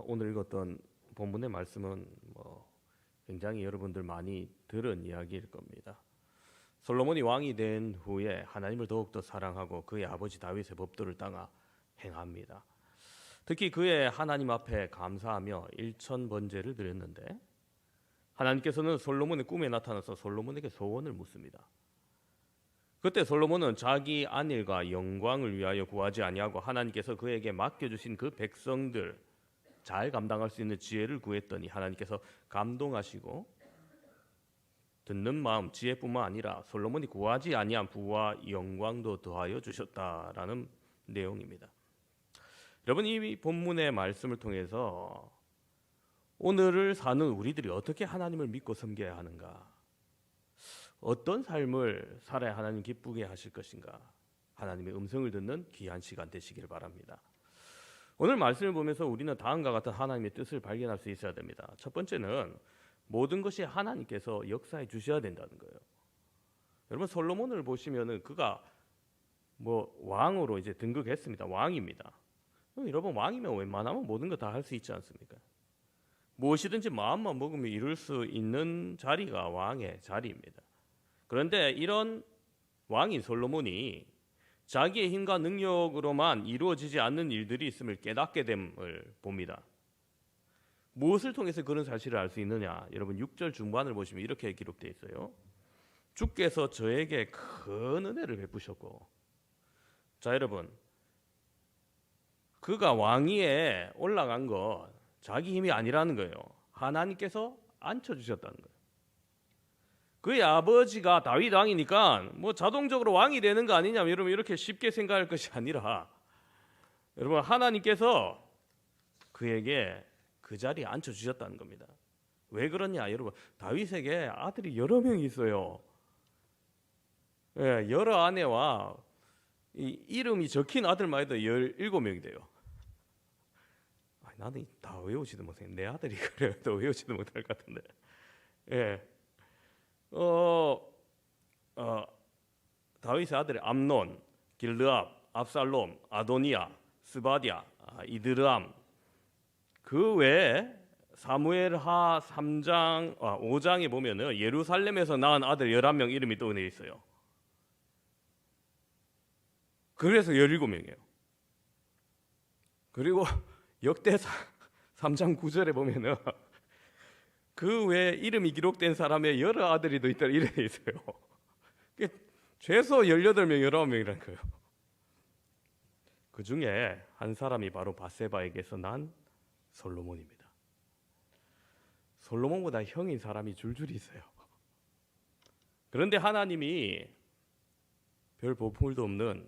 오늘 읽었던 본문의 말씀은 굉장히 여러분들 많이 들은 이야기일 겁니다. 솔로몬이 왕이 된 후에 하나님을 더욱더 사랑하고 그의 아버지 다윗의 법도를 따라 행합니다. 특히 그의 하나님 앞에 감사하며 일천번제를 드렸는데 하나님께서는 솔로몬의 꿈에 나타나서 솔로몬에게 소원을 묻습니다. 그때 솔로몬은 자기 안일과 영광을 위하여 구하지 아니하고 하나님께서 그에게 맡겨주신 그 백성들 잘 감당할 수 있는 지혜를 구했더니 하나님께서 감동하시고 듣는 마음 지혜뿐만 아니라 솔로몬이 구하지 아니한 부와 영광도 더하여 주셨다라는 내용입니다. 여러분, 이 본문의 말씀을 통해서 오늘을 사는 우리들이 어떻게 하나님을 믿고 섬겨야 하는가, 어떤 삶을 살아야 하나님 기쁘게 하실 것인가, 하나님의 음성을 듣는 귀한 시간 되시길 바랍니다. 오늘 말씀을 보면서 우리는 다음과 같은 하나님의 뜻을 발견할 수 있어야 됩니다. 첫 번째는 모든 것이 하나님께서 역사해 주셔야 된다는 거예요. 여러분, 솔로몬을 보시면은 그가 왕으로 이제 등극했습니다. 왕입니다. 여러분, 왕이면 웬만하면 모든 거 다 할 수 있지 않습니까? 무엇이든지 마음만 먹으면 이룰 수 있는 자리가 왕의 자리입니다. 그런데 이런 왕인 솔로몬이 자기의 힘과 능력으로만 이루어지지 않는 일들이 있음을 깨닫게 됨을 봅니다. 무엇을 통해서 그런 사실을 알 수 있느냐? 여러분, 6절 중반을 보시면 이렇게 기록되어 있어요. 주께서 저에게 큰 은혜를 베푸셨고, 자 여러분, 그가 왕위에 올라간 것 자기 힘이 아니라는 거예요. 하나님께서 앉혀주셨다는 거예요. 그의 아버지가 다윗 왕이니까 자동적으로 왕이 되는 거 아니냐, 여러분 이렇게 쉽게 생각할 것이 아니라, 여러분 하나님께서 그에게 그 자리에 앉혀주셨다는 겁니다. 왜 그러냐? 여러분, 다윗에게 아들이 여러 명이 있어요. 여러 아내와 이름이 적힌 아들만 해도 17명이 돼요. 나는 다 외우지도 못해. 내 아들이 그래도 외우지도 못할 것 같은데. 다윗의 아들이 암논, 길르압, 압살롬, 아도니아, 스바디아, 이드르암. 그 외에 사무엘하 5장에 보면은 예루살렘에서 낳은 아들 11명 이름이 또 있어요. 그래서 17명이에요. 그리고 역대사 3장 9절에 보면은 그 외에 이름이 기록된 사람의 여러 아들이 더 있다 이래 있어요. 최소 18명, 19명이라는 거예요. 그 중에 한 사람이 바로 밧세바에게서 난 솔로몬입니다. 솔로몬보다 형인 사람이 줄줄이 있어요. 그런데 하나님이 별 보풀도 없는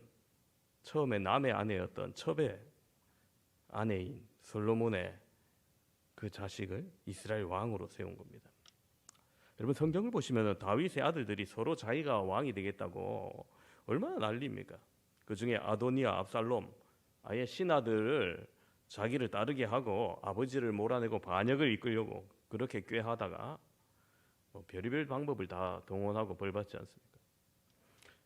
처음에 남의 아내였던 첩의 아내인 솔로몬의 그 자식을 이스라엘 왕으로 세운 겁니다. 여러분, 성경을 보시면 다윗의 아들들이 서로 자기가 왕이 되겠다고 얼마나 난리입니까? 그 중에 아도니아, 압살롬, 아예 신하들을 자기를 따르게 하고 아버지를 몰아내고 반역을 이끌려고 그렇게 꾀하다가 별의별 방법을 다 동원하고 벌받지 않습니까?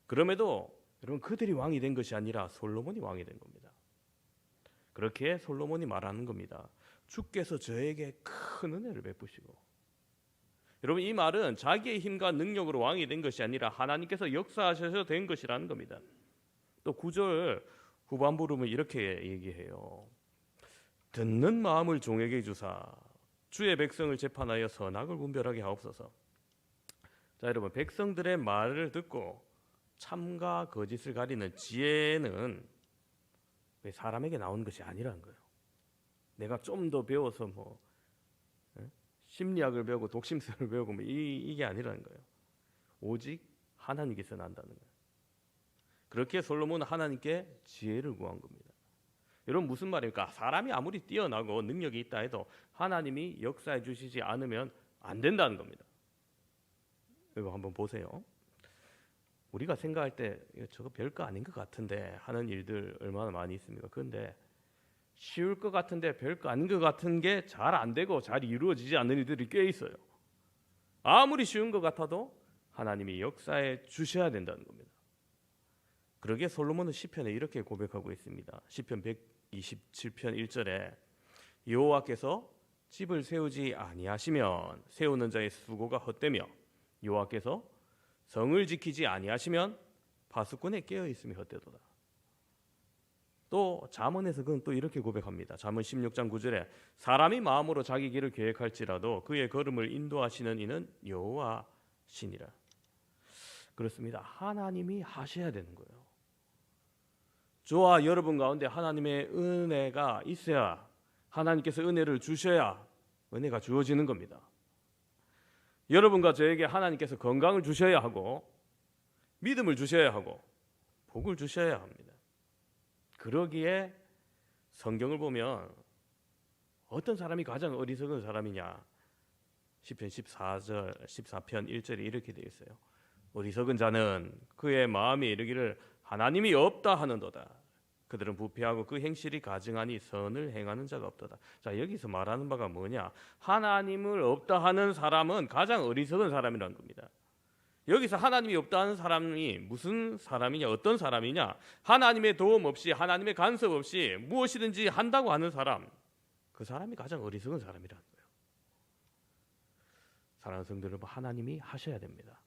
그럼에도 여러분, 그들이 왕이 된 것이 아니라 솔로몬이 왕이 된 겁니다. 그렇게 솔로몬이 말하는 겁니다. 주께서 저에게 큰 은혜를 베푸시고. 여러분, 이 말은 자기의 힘과 능력으로 왕이 된 것이 아니라 하나님께서 역사하셔서 된 것이라는 겁니다. 또 9절 후반부를 이렇게 얘기해요. 듣는 마음을 종에게 주사 주의 백성을 재판하여 선악을 분별하게 하옵소서. 자 여러분, 백성들의 말을 듣고 참과 거짓을 가리는 지혜는 사람에게 나오는 것이 아니라는 거예요. 내가 좀 더 배워서 심리학을 배우고 독심술을 배우고 이게 아니라는 거예요. 오직 하나님께서 난다는 거예요. 그렇게 솔로몬은 하나님께 지혜를 구한 겁니다. 여러분, 무슨 말일까? 사람이 아무리 뛰어나고 능력이 있다 해도 하나님이 역사해 주시지 않으면 안 된다는 겁니다. 이거 한번 보세요. 우리가 생각할 때 저거 별거 아닌 것 같은데 하는 일들 얼마나 많이 있습니까? 그런데 쉬울 것 같은데 별거 아닌 것 같은 게 잘 안 되고 잘 이루어지지 않는 일들이 꽤 있어요. 아무리 쉬운 것 같아도 하나님이 역사해 주셔야 된다는 겁니다. 그러게 솔로몬은 시편에 이렇게 고백하고 있습니다. 시편 127편 1절에 여호와께서 집을 세우지 아니하시면 세우는 자의 수고가 헛되며 여호와께서 성을 지키지 아니하시면 파수꾼의 깨어 있음이 헛되도다. 또 잠언에서 그건 또 이렇게 고백합니다. 잠언 16장 9절에 사람이 마음으로 자기 길을 계획할지라도 그의 걸음을 인도하시는 이는 여호와시니라. 그렇습니다. 하나님이 하셔야 되는 거예요. 저와 여러분 가운데 하나님의 은혜가 있어야, 하나님께서 은혜를 주셔야 은혜가 주어지는 겁니다. 여러분과 저에게 하나님께서 건강을 주셔야 하고 믿음을 주셔야 하고 복을 주셔야 합니다. 그러기에 성경을 보면 어떤 사람이 가장 어리석은 사람이냐? 시편 14편 1절에 이렇게 되어 있어요. 어리석은 자는 그의 마음에 이르기를 하나님이 없다 하는도다. 그들은 부패하고 그 행실이 가증하니 선을 행하는 자가 없도다. 자, 여기서 말하는 바가 뭐냐? 하나님을 없다 하는 사람은 가장 어리석은 사람이라는 겁니다. 여기서 하나님이 없다는 사람이 무슨 사람이냐, 어떤 사람이냐? 하나님의 도움 없이, 하나님의 간섭 없이 무엇이든지 한다고 하는 사람, 그 사람이 가장 어리석은 사람이라는 거예요. 사랑하는 성도 여러분, 하나님이 하셔야 됩니다.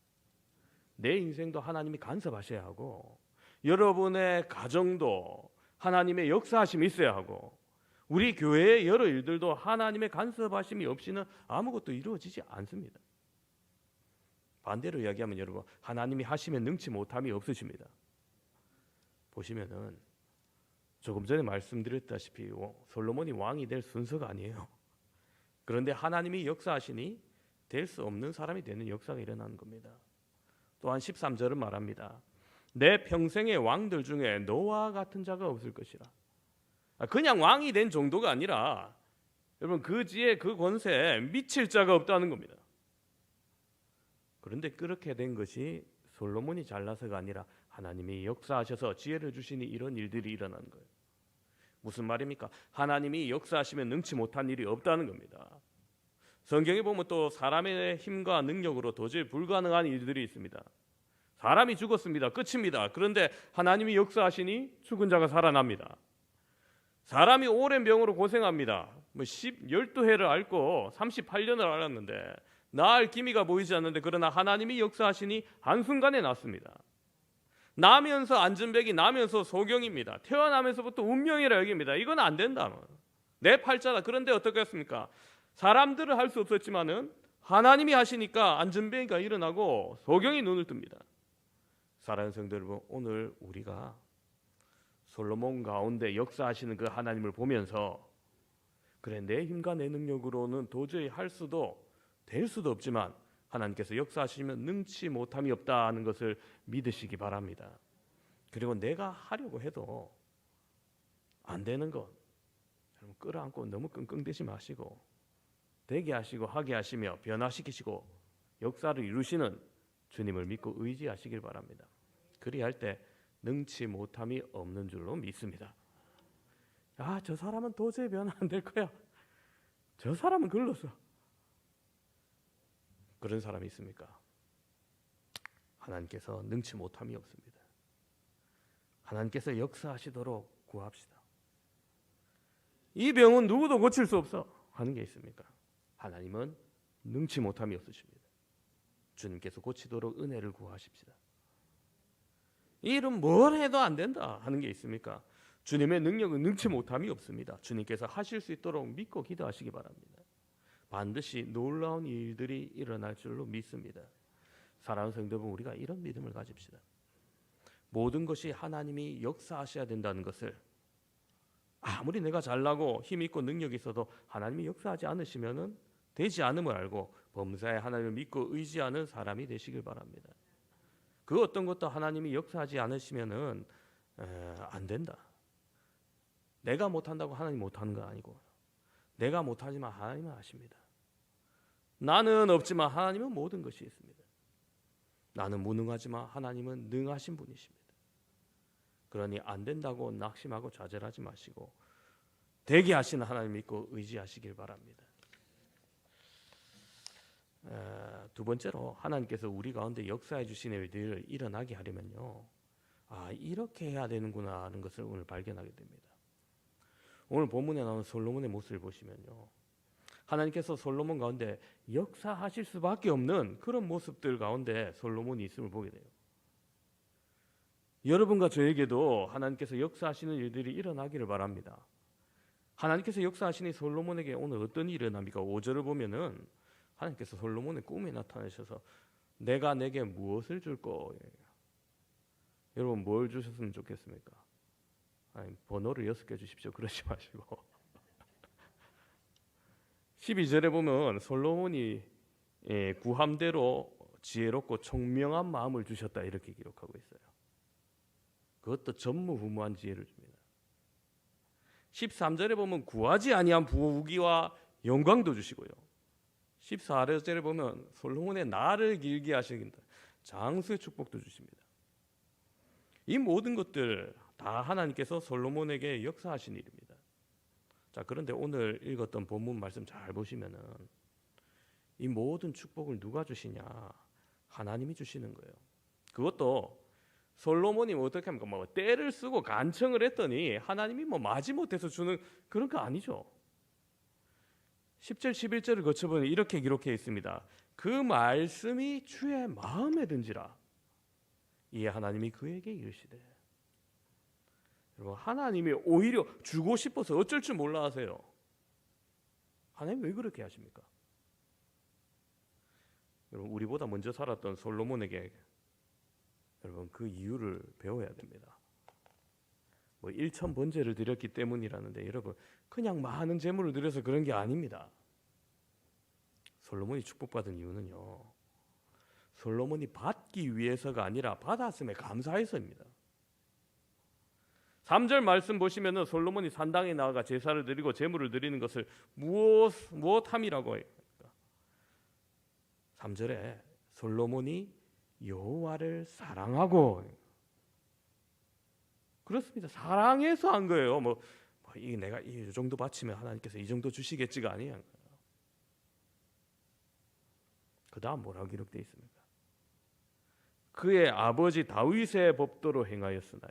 내 인생도 하나님이 간섭하셔야 하고, 여러분의 가정도 하나님의 역사하심이 있어야 하고, 우리 교회의 여러 일들도 하나님의 간섭하심이 없이는 아무것도 이루어지지 않습니다. 반대로 이야기하면 여러분, 하나님이 하시면 능치 못함이 없으십니다. 보시면은 조금 전에 말씀드렸다시피 솔로몬이 왕이 될 순서가 아니에요. 그런데 하나님이 역사하시니 될 수 없는 사람이 되는 역사가 일어나는 겁니다. 또한 13절은 말합니다. 내 평생의 왕들 중에 너와 같은 자가 없을 것이라. 그냥 왕이 된 정도가 아니라 여러분, 그 지혜 그 권세에 미칠 자가 없다는 겁니다. 그런데 그렇게 된 것이 솔로몬이 잘나서가 아니라 하나님이 역사하셔서 지혜를 주시니 이런 일들이 일어나는 거예요. 무슨 말입니까? 하나님이 역사하시면 능치 못한 일이 없다는 겁니다. 성경에 보면 또 사람의 힘과 능력으로 도저히 불가능한 일들이 있습니다. 사람이 죽었습니다. 끝입니다. 그런데 하나님이 역사하시니 죽은 자가 살아납니다. 사람이 오랜 병으로 고생합니다. 12해를 앓고 38년을 앓았는데 나을 기미가 보이지 않는데, 그러나 하나님이 역사하시니 한순간에 낫습니다. 나면서 안전백이, 나면서 소경입니다. 태어나면서부터 운명이라 여깁니다. 이건 안 된다. 내 팔자다. 그런데 어떻겠습니까? 사람들은 할 수 없었지만은 하나님이 하시니까 안전뱅이가 일어나고 소경이 눈을 뜹니다. 사랑하는 성도 여러분, 오늘 우리가 솔로몬 가운데 역사하시는 그 하나님을 보면서, 그래, 내 힘과 내 능력으로는 도저히 할 수도 될 수도 없지만 하나님께서 역사하시면 능치 못함이 없다는 것을 믿으시기 바랍니다. 그리고 내가 하려고 해도 안 되는 것, 여러분, 끌어안고 너무 끙끙대지 마시고 되게 하시고 하게 하시며 변화시키시고 역사를 이루시는 주님을 믿고 의지하시길 바랍니다. 그리할 때 능치 못함이 없는 줄로 믿습니다. 저 사람은 도저히 변화 안 될 거야. 저 사람은 글렀어. 그런 사람이 있습니까? 하나님께서 능치 못함이 없습니다. 하나님께서 역사하시도록 구합시다. 이 병은 누구도 고칠 수 없어 하는 게 있습니까? 하나님은 능치 못함이 없으십니다. 주님께서 고치도록 은혜를 구하십시다. 이 일은 뭘 해도 안 된다 하는 게 있습니까? 주님의 능력은 능치 못함이 없습니다. 주님께서 하실 수 있도록 믿고 기도하시기 바랍니다. 반드시 놀라운 일들이 일어날 줄로 믿습니다. 사랑하는 성도 여러분, 우리가 이런 믿음을 가집시다. 모든 것이 하나님이 역사하셔야 된다는 것을, 아무리 내가 잘나고 힘 있고 능력이 있어도 하나님이 역사하지 않으시면은 되지 않음을 알고 범사에 하나님을 믿고 의지하는 사람이 되시길 바랍니다. 그 어떤 것도 하나님이 역사하지 않으시면은 안 된다. 내가 못한다고 하나님 못하는 건 아니고, 내가 못하지만 하나님은 하십니다. 나는 없지만 하나님은 모든 것이 있습니다. 나는 무능하지만 하나님은 능하신 분이십니다. 그러니 안 된다고 낙심하고 좌절하지 마시고 되게 하시는 하나님 믿고 의지하시길 바랍니다. 두 번째로, 하나님께서 우리 가운데 역사해 주신 일들을 일어나게 하려면요, 이렇게 해야 되는구나 하는 것을 오늘 발견하게 됩니다. 오늘 본문에 나오는 솔로몬의 모습을 보시면요, 하나님께서 솔로몬 가운데 역사하실 수밖에 없는 그런 모습들 가운데 솔로몬이 있음을 보게 돼요. 여러분과 저에게도 하나님께서 역사하시는 일들이 일어나기를 바랍니다. 하나님께서 역사하시니 솔로몬에게 오늘 어떤 일이 일어납니까? 5절을 보면은 하나님께서 솔로몬의 꿈에 나타나셔서 내가 내게 무엇을 줄 거예요? 여러분 뭘 주셨으면 좋겠습니까? 아니, 번호를 6개 주십시오. 그러지 마시고 12절에 보면 솔로몬이 구함대로 지혜롭고 총명한 마음을 주셨다 이렇게 기록하고 있어요. 그것도 전무후무한 지혜를 줍니다. 13절에 보면 구하지 아니한 부귀와 영광도 주시고요. 14절에 보면 솔로몬의 날을 길게 하시긴다 장수의 축복도 주십니다. 이 모든 것들 다 하나님께서 솔로몬에게 역사하신 일입니다. 자, 그런데 오늘 읽었던 본문 말씀 잘 보시면은 이 모든 축복을 누가 주시냐? 하나님이 주시는 거예요. 그것도 솔로몬이 어떻게 합니까? 뭐 때를 쓰고 간청을 했더니 하나님이 뭐 마지못해서 주는 그런 거 아니죠. 10절 11절을 거쳐보면 이렇게 기록해 있습니다. 그 말씀이 주의 마음에 든지라 이에 하나님이 그에게 이르시되. 여러분 하나님이 오히려 주고 싶어서 어쩔 줄 몰라 하세요. 하나님 왜 그렇게 하십니까? 여러분 우리보다 먼저 살았던 솔로몬에게 여러분 그 이유를 배워야 됩니다. 뭐 1천 번제를 드렸기 때문이라는데 여러분 그냥 많은 재물을 드려서 그런 게 아닙니다. 솔로몬이 축복받은 이유는요, 솔로몬이 받기 위해서가 아니라 받았음에 감사해서입니다. 3절 말씀 보시면은 솔로몬이 산당에 나아가 제사를 드리고 제물을 드리는 것을 무엇함이라고 해요? 3절에 솔로몬이 여호와를 사랑하고, 그렇습니다. 사랑해서 한 거예요. 이 내가 이 정도 바치면 하나님께서 이 정도 주시겠지가 아니에요. 그 다음 뭐라고 기록되어 있습니까? 그의 아버지 다윗의 법도로 행하였으나.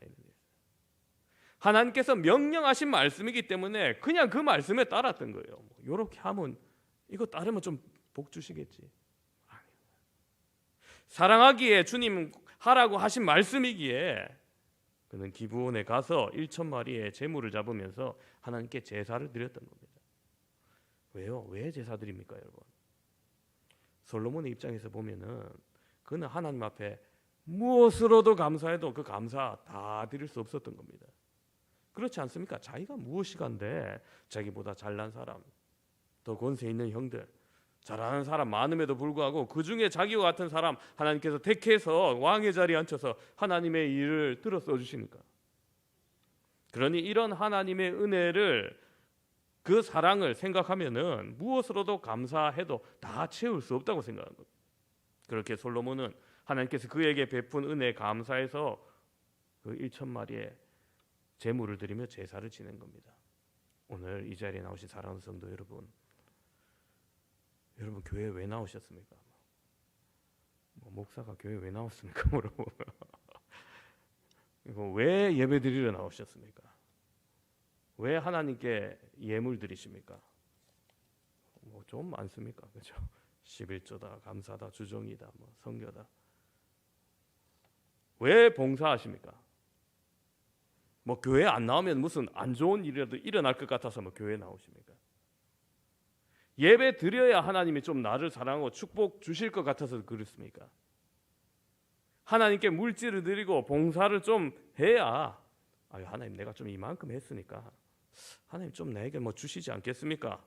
하나님께서 명령하신 말씀이기 때문에 그냥 그 말씀에 따랐던 거예요. 이렇게 하면 이거 따르면 좀 복 주시겠지. 아니요. 사랑하기에 주님 하라고 하신 말씀이기에 그는 기브온에 가서 1,000마리의 제물을 잡으면서 하나님께 제사를 드렸던 겁니다. 왜요? 왜 제사 드립니까, 여러분? 솔로몬의 입장에서 보면은 그는 하나님 앞에 무엇으로도 감사해도 그 감사 다 드릴 수 없었던 겁니다. 그렇지 않습니까? 자기가 무엇이간데 자기보다 잘난 사람, 더 권세 있는 형들, 잘하는 사람 많음에도 불구하고 그 중에 자기와 같은 사람 하나님께서 택해서 왕의 자리에 앉혀서 하나님의 일을 들어 써주시니까. 그러니 이런 하나님의 은혜를, 그 사랑을 생각하면은 무엇으로도 감사해도 다 채울 수 없다고 생각한 겁니다. 그렇게 솔로몬은 하나님께서 그에게 베푼 은혜에 감사해서 그 1,000마리의 제물을 드리며 제사를 지낸 겁니다. 오늘 이 자리에 나오신 사랑하는 성도 여러분, 여러분 교회에 왜 나오셨습니까? 목사가 교회에 왜 나왔습니까? 물어보면 이거 왜 예배 드리러 나오셨습니까? 왜 하나님께 예물 드리십니까? 좀 많습니까? 그렇죠? 11조다, 감사다, 주정이다, 성교다. 왜 봉사하십니까? 교회 안 나오면 무슨 안 좋은 일이라도 일어날 것 같아서 교회에 나오십니까? 예배 드려야 하나님이 좀 나를 사랑하고 축복 주실 것 같아서 그렇습니까? 하나님께 물질을 드리고 봉사를 좀 해야 하나님 내가 좀 이만큼 했으니까 하나님 좀 내게 주시지 않겠습니까?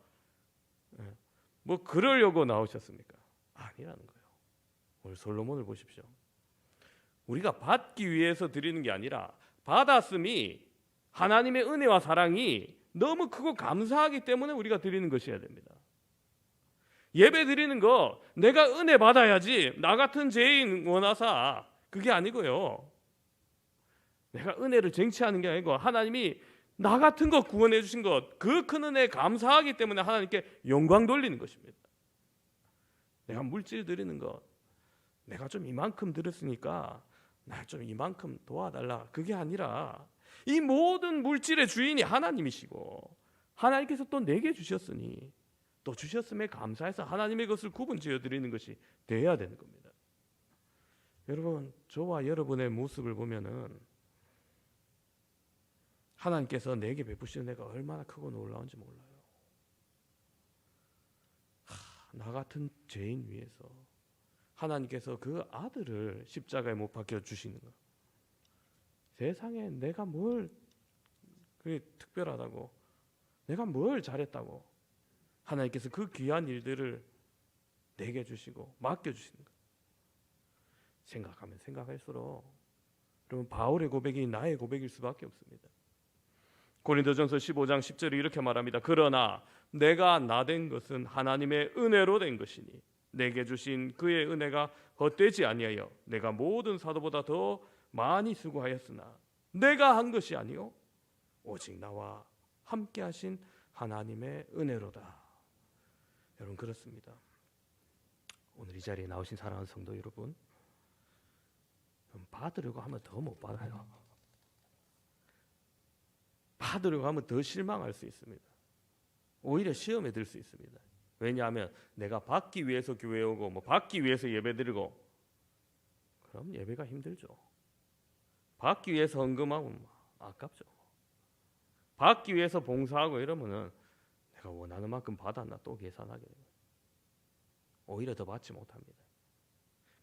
그러려고 나오셨습니까? 아니라는 거예요. 오늘 솔로몬을 보십시오. 우리가 받기 위해서 드리는 게 아니라 받았음이 하나님의 은혜와 사랑이 너무 크고 감사하기 때문에 우리가 드리는 것이어야 됩니다. 예배 드리는 거 내가 은혜 받아야지 나 같은 죄인 원하사 그게 아니고요. 내가 은혜를 쟁취하는 게 아니고 하나님이 나 같은 것 구원해 주신 것, 그 큰 은혜에 감사하기 때문에 하나님께 영광 돌리는 것입니다. 내가 물질 드리는 것, 내가 좀 이만큼 드렸으니까 나 좀 이만큼 도와달라, 그게 아니라 이 모든 물질의 주인이 하나님이시고 하나님께서 또 내게 주셨으니 또 주셨음에 감사해서 하나님의 것을 구분 지어 드리는 것이 돼야 되는 겁니다. 여러분, 저와 여러분의 모습을 보면은 하나님께서 내게 베푸시는 애가 얼마나 크고 놀라운지 몰라요. 나 같은 죄인 위해서 하나님께서 그 아들을 십자가에 못 박혀 주시는 것. 세상에 내가 뭘 그게 특별하다고, 내가 뭘 잘했다고 하나님께서 그 귀한 일들을 내게 주시고 맡겨 주시는 것. 생각하면 생각할수록 여러분, 바울의 고백이 나의 고백일 수밖에 없습니다. 고린도전서 15장 10절에 이렇게 말합니다. 그러나 내가 나된 것은 하나님의 은혜로 된 것이니 내게 주신 그의 은혜가 헛되지 아니하여 내가 모든 사도보다 더 많이 수고하였으나 내가 한 것이 아니요 오직 나와 함께 하신 하나님의 은혜로다. 여러분, 그렇습니다. 오늘 이 자리에 나오신 사랑하는 성도 여러분, 받으려고 하면 더 못 받아요. 받으려고 하면 더 실망할 수 있습니다. 오히려 시험에 들 수 있습니다. 왜냐하면 내가 받기 위해서 교회에 오고 받기 위해서 예배드리고 그럼 예배가 힘들죠. 받기 위해서 헌금하고 아깝죠. 받기 위해서 봉사하고 이러면은 내가 원하는 만큼 받았나 또 계산하게 돼요. 오히려 더 받지 못합니다.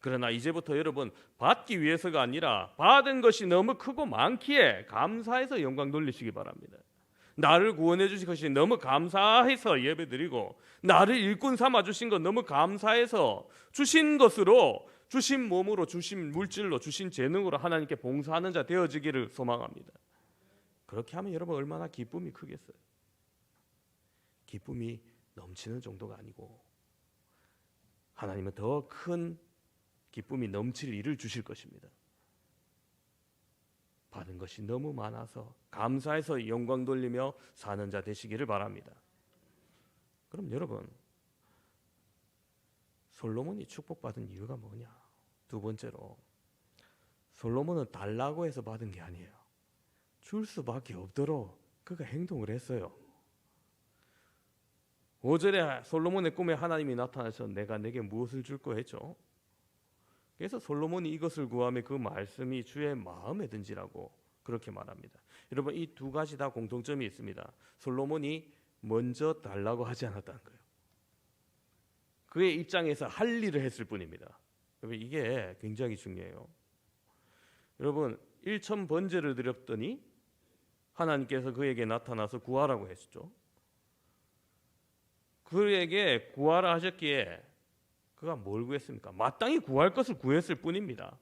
그러나 이제부터 여러분, 받기 위해서가 아니라 받은 것이 너무 크고 많기에 감사해서 영광 돌리시기 바랍니다. 나를 구원해 주신 것이 너무 감사해서 예배드리고 나를 일꾼 삼아 주신 것 너무 감사해서 주신 것으로, 주신 몸으로, 주신 물질로, 주신 재능으로 하나님께 봉사하는 자 되어지기를 소망합니다. 그렇게 하면 여러분 얼마나 기쁨이 크겠어요. 기쁨이 넘치는 정도가 아니고 하나님은 더 큰 기쁨이 넘칠 일을 주실 것입니다. 받은 것이 너무 많아서 감사해서 영광 돌리며 사는 자 되시기를 바랍니다. 그럼 여러분, 솔로몬이 축복받은 이유가 뭐냐? 두 번째로, 솔로몬은 달라고 해서 받은 게 아니에요. 줄 수밖에 없도록 그가 행동을 했어요. 5절에 솔로몬의 꿈에 하나님이 나타나셔서 내가 내게 무엇을 줄까 했죠. 그래서 솔로몬이 이것을 구하며 그 말씀이 주의 마음에 든지라고 그렇게 말합니다. 여러분, 이 두 가지 다 공통점이 있습니다. 솔로몬이 먼저 달라고 하지 않았다는 거예요. 그의 입장에서 할 일을 했을 뿐입니다. 여러분, 이게 굉장히 중요해요. 여러분, 1천 번제를 드렸더니 하나님께서 그에게 나타나서 구하라고 했죠. 그에게 구하라 하셨기에 그가 뭘 구했습니까? 마땅히 구할 것을 구했을 뿐입니다.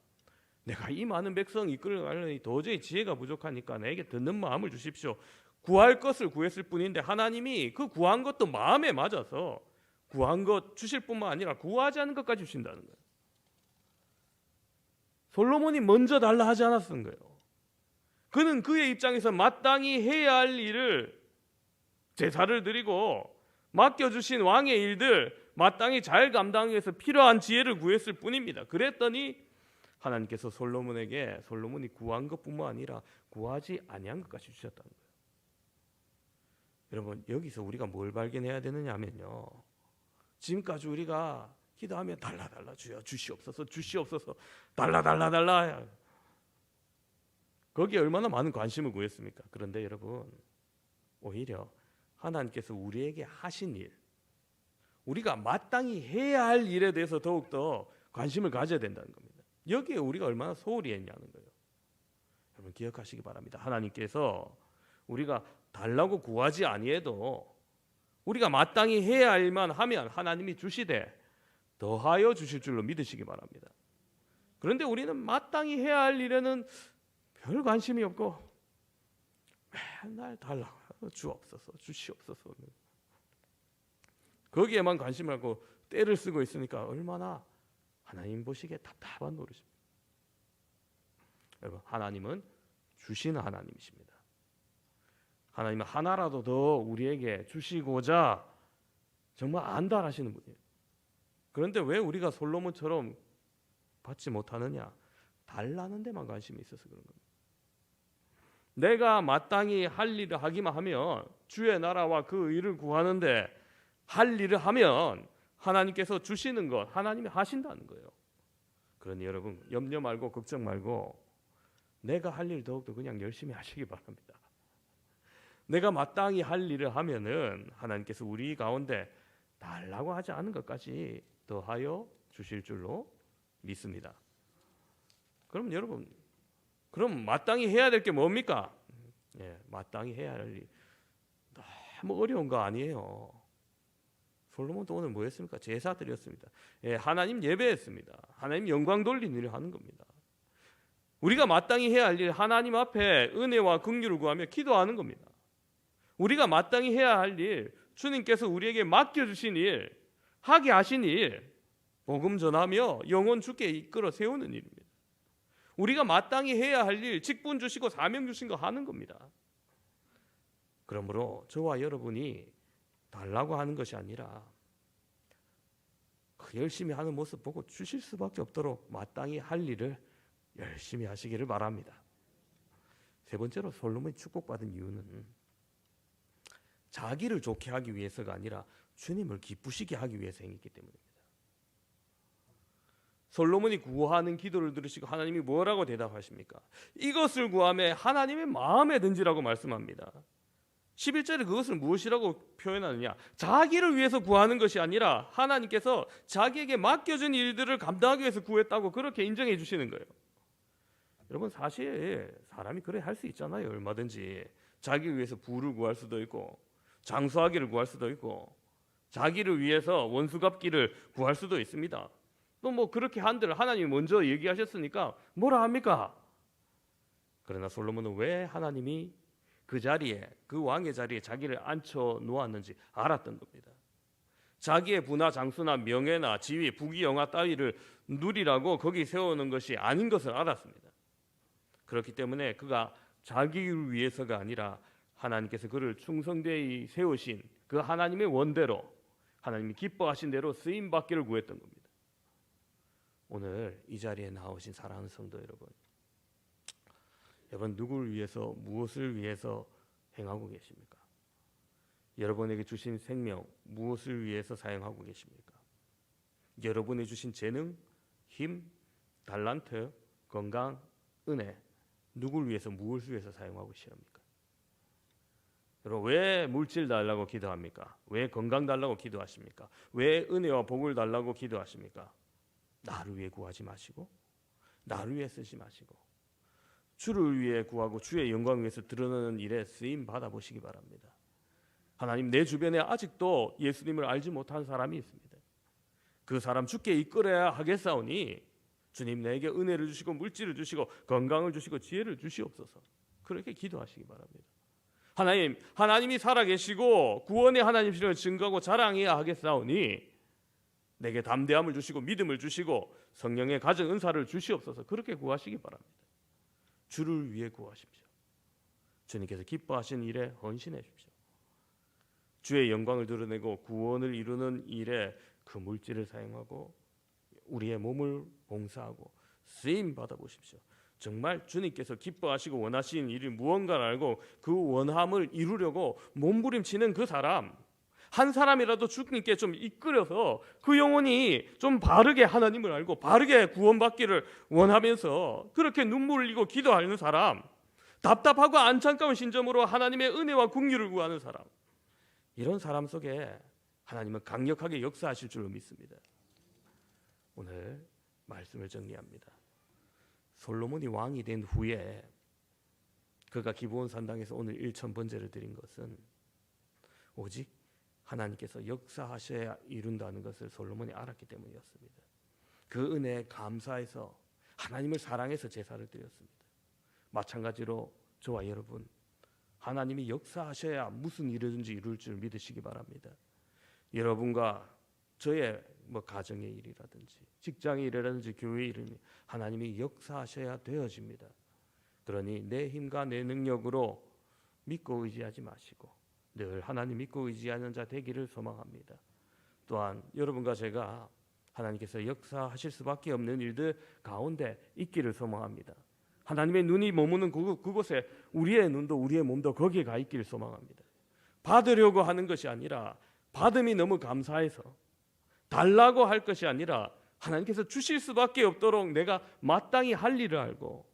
내가 이 많은 백성 이끌어가려니 도저히 지혜가 부족하니까 내게 듣는 마음을 주십시오. 구할 것을 구했을 뿐인데 하나님이 그 구한 것도 마음에 맞아서 구한 것 주실 뿐만 아니라 구하지 않은 것까지 주신다는 거예요. 솔로몬이 먼저 달라 하지 않았던 거예요. 그는 그의 입장에서 마땅히 해야 할 일을, 제사를 드리고 맡겨주신 왕의 일들 마땅히 잘 감당하기 위해서 필요한 지혜를 구했을 뿐입니다. 그랬더니 하나님께서 솔로몬이 구한 것뿐만 아니라 구하지 아니한 것까지 주셨다는 거예요. 여러분, 여기서 우리가 뭘 발견해야 되느냐 하면요, 지금까지 우리가 기도하면 달라 주여 주시옵소서 주시옵소서 달라 거기에 얼마나 많은 관심을 구했습니까? 그런데 여러분, 오히려 하나님께서 우리에게 하신 일, 우리가 마땅히 해야 할 일에 대해서 더욱더 관심을 가져야 된다는 겁니다. 여기에 우리가 얼마나 소홀히 했냐는 거예요. 여러분, 기억하시기 바랍니다. 하나님께서 우리가 달라고 구하지 아니해도 우리가 마땅히 해야 할 일만 하면 하나님이 주시되 더하여 주실 줄로 믿으시기 바랍니다. 그런데 우리는 마땅히 해야 할 일에는 별 관심이 없고 맨날 달라고 주옵소서 주시옵소서 거기에만 관심을 갖고 때를 쓰고 있으니까 얼마나 하나님 보시기에 답답한 노릇입니다. 여러분, 하나님은 주시는 하나님이십니다. 하나님은 하나라도 더 우리에게 주시고자 정말 안달하시는 분이에요. 그런데 왜 우리가 솔로몬처럼 받지 못하느냐? 달라는 데만 관심이 있어서 그런 겁니다. 내가 마땅히 할 일을 하기만 하면, 주의 나라와 그 의를 구하는데 할 일을 하면 하나님께서 주시는 것 하나님이 하신다는 거예요. 그러니 여러분 염려 말고 걱정 말고 내가 할 일 더욱더 그냥 열심히 하시기 바랍니다. 내가 마땅히 할 일을 하면은 하나님께서 우리 가운데 달라고 하지 않은 것까지 더하여 주실 줄로 믿습니다. 그럼 여러분, 그럼 마땅히 해야 될 게 뭡니까? 마땅히 해야 할 일 너무 어려운 거 아니에요. 솔로몬도 오늘 뭐 했습니까? 제사 드렸습니다. 하나님 예배했습니다. 하나님 영광 돌리는 일을 하는 겁니다. 우리가 마땅히 해야 할 일, 하나님 앞에 은혜와 긍휼을 구하며 기도하는 겁니다. 우리가 마땅히 해야 할 일, 주님께서 우리에게 맡겨주신 일, 하게 하신 일, 복음 전하며 영혼 주께 이끌어 세우는 일입니다. 우리가 마땅히 해야 할 일, 직분 주시고 사명 주신 거 하는 겁니다. 그러므로 저와 여러분이 달라고 하는 것이 아니라 그 열심히 하는 모습 보고 주실 수밖에 없도록 마땅히 할 일을 열심히 하시기를 바랍니다. 세 번째로 솔로몬이 축복받은 이유는 자기를 좋게 하기 위해서가 아니라 주님을 기쁘시게 하기 위해서 행했기 때문입니다. 솔로몬이 구하는 기도를 들으시고 하나님이 뭐라고 대답하십니까? 이것을 구하며 하나님의 마음에 든지라고 말씀합니다. 11절에 그것을 무엇이라고 표현하느냐? 자기를 위해서 구하는 것이 아니라 하나님께서 자기에게 맡겨준 일들을 감당하기 위해서 구했다고 그렇게 인정해 주시는 거예요. 여러분 사실 사람이 그래 할 수 있잖아요. 얼마든지 자기를 위해서 부를 구할 수도 있고 장수하기를 구할 수도 있고 자기를 위해서 원수 갚기를 구할 수도 있습니다. 또 뭐 그렇게 한들 하나님이 먼저 얘기하셨으니까 뭐라 합니까? 그러나 솔로몬은 왜 하나님이 그 자리에, 그 왕의 자리에 자기를 앉혀 놓았는지 알았던 겁니다. 자기의 부나 장수나 명예나 지위, 부귀영화 따위를 누리라고 거기 세우는 것이 아닌 것을 알았습니다. 그렇기 때문에 그가 자기를 위해서가 아니라 하나님께서 그를 충성되이 세우신 그 하나님의 원대로, 하나님이 기뻐하신 대로 쓰임 받기를 구했던 겁니다. 오늘 이 자리에 나오신 사랑하는 성도 여러분 누구를 위해서, 무엇을 위해서 행하고 계십니까? 여러분에게 주신 생명 무엇을 위해서 사용하고 계십니까? 여러분이 주신 재능, 힘, 달란트, 건강, 은혜 누구를 위해서, 무엇을 위해서 사용하고 계십니까? 여러분 왜 물질 달라고 기도합니까? 왜 건강 달라고 기도하십니까? 왜 은혜와 복을 달라고 기도하십니까? 나를 위해 구하지 마시고 나를 위해 쓰지 마시고 주를 위해 구하고 주의 영광을 위해서 드러나는 일에 쓰임 받아보시기 바랍니다. 하나님, 내 주변에 아직도 예수님을 알지 못한 사람이 있습니다. 그 사람 주께 이끌어야 하겠사오니 주님 내게 은혜를 주시고 물질을 주시고 건강을 주시고 지혜를 주시옵소서. 그렇게 기도하시기 바랍니다. 하나님, 하나님이 살아계시고 구원의 하나님이시를 증거하고 자랑해야 하겠사오니 내게 담대함을 주시고 믿음을 주시고 성령의 가정 은사를 주시옵소서. 그렇게 구하시기 바랍니다. 주를 위해 구하십시오. 주님께서 기뻐하시는 일에 헌신해 주십시오. 주의 영광을 드러내고 구원을 이루는 일에 그 물질을 사용하고 우리의 몸을 봉사하고 쓰임 받아보십시오. 정말 주님께서 기뻐하시고 원하시는 일이 무언가를 알고 그 원함을 이루려고 몸부림치는 그 사람, 한 사람이라도 주님께 좀 이끌어서 그 영혼이 좀 바르게 하나님을 알고 바르게 구원받기를 원하면서 그렇게 눈물 흘리고 기도하는 사람, 답답하고 안타까운 심정으로 하나님의 은혜와 긍휼을 구하는 사람, 이런 사람 속에 하나님은 강력하게 역사하실 줄로 믿습니다. 오늘 말씀을 정리합니다. 솔로몬이 왕이 된 후에 그가 기브온 산당에서 오늘 1,000번제를 드린 것은 오직 하나님께서 역사하셔야 이룬다는 것을 솔로몬이 알았기 때문이었습니다. 그 은혜에 감사해서 하나님을 사랑해서 제사를 드렸습니다. 마찬가지로 저와 여러분, 하나님이 역사하셔야 무슨 일이든지 이룰 줄 믿으시기 바랍니다. 여러분과 저의 가정의 일이라든지 직장의 일이라든지 교회의 일이 하나님이 역사하셔야 되어집니다. 그러니 내 힘과 내 능력으로 믿고 의지하지 마시고 늘 하나님 믿고 의지하는 자 되기를 소망합니다. 또한 여러분과 제가 하나님께서 역사하실 수밖에 없는 일들 가운데 있기를 소망합니다. 하나님의 눈이 머무는 그곳에 우리의 눈도 우리의 몸도 거기에 가 있기를 소망합니다. 받으려고 하는 것이 아니라 받음이 너무 감사해서 달라고 할 것이 아니라 하나님께서 주실 수밖에 없도록 내가 마땅히 할 일을 알고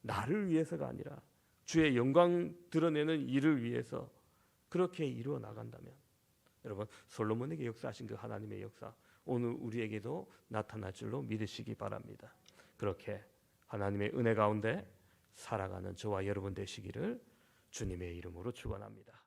나를 위해서가 아니라 주의 영광 드러내는 일을 위해서 그렇게 이루어 나간다면 여러분 솔로몬에게 역사하신 그 하나님의 역사 오늘 우리에게도 나타날 줄로 믿으시기 바랍니다. 그렇게 하나님의 은혜 가운데 살아가는 저와 여러분 되시기를 주님의 이름으로 축원합니다.